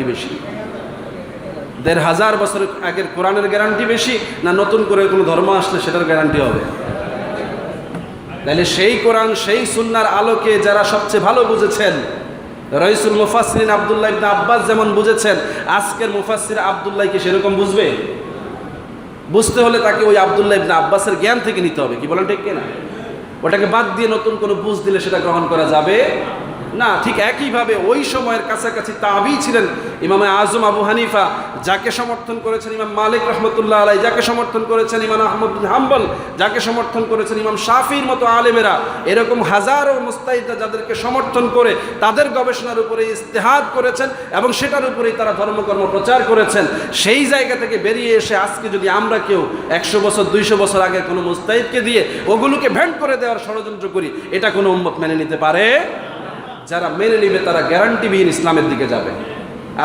Guarantee বেশি? ১,৫০০ বছর আগের কোরআনের গ্যারান্টি বেশি, না নতুন করে কোনো ধর্ম আসলে সেটার গ্যারান্টি হবে? তাহলে সেই কোরআন সেই সুন্নাহর আলোকে যারা সবচেয়ে ভালো বুঝেছেন, রাইসুল মুফাসসিরিন আব্দুল্লাহ ইবনে আব্বাস যেমন বুঝেছেন, আজকের মুফাসসির আব্দুল্লাহ কি সেরকম বুঝবে? বুঝতে হলে তাকে ওই আব্দুল্লাহ ইবনে আব্বাসের জ্ঞান থেকে নিতে হবে। কি বলেন ঠিক কিনা? ওটাকে বাদ দিয়ে নতুন কোনো বুঝ দিলে সেটা গ্রহণ করা যাবে না। ঠিক একইভাবে ওই সময়ের কাছাকাছি তাবী ছিলেন ইমাম আজম আবু হানিফা, যাকে সমর্থন করেছেন ইমাম মালিক রহমতুল্লাহ আলাইহি, যাকে সমর্থন করেছেন ইমাম আহমদ বিন হাম্বল, যাকে সমর্থন করেছেন ইমাম শাফির মতো আলেমেরা, এরকম হাজারো মুস্তাহিদরা যাদেরকে সমর্থন করে তাদের গবেষণার উপরে ইজতিহাদ করেছেন এবং সেটার উপরেই তারা ধর্মকর্ম প্রচার করেছেন। সেই জায়গা থেকে বেরিয়ে এসে আজকে যদি আমরা কেউ 100 বছর 200 বছর আগে কোনো মুস্তাহিদকে দিয়ে ওগুলোকে ভেন্ট করে দেওয়ার ষড়যন্ত্র করি, এটা কোনো উম্মত মেনে নিতে পারে? যারা মেনে নিবে তারা গ্যারান্টিবিহীন ইসলামের দিকে যাবে।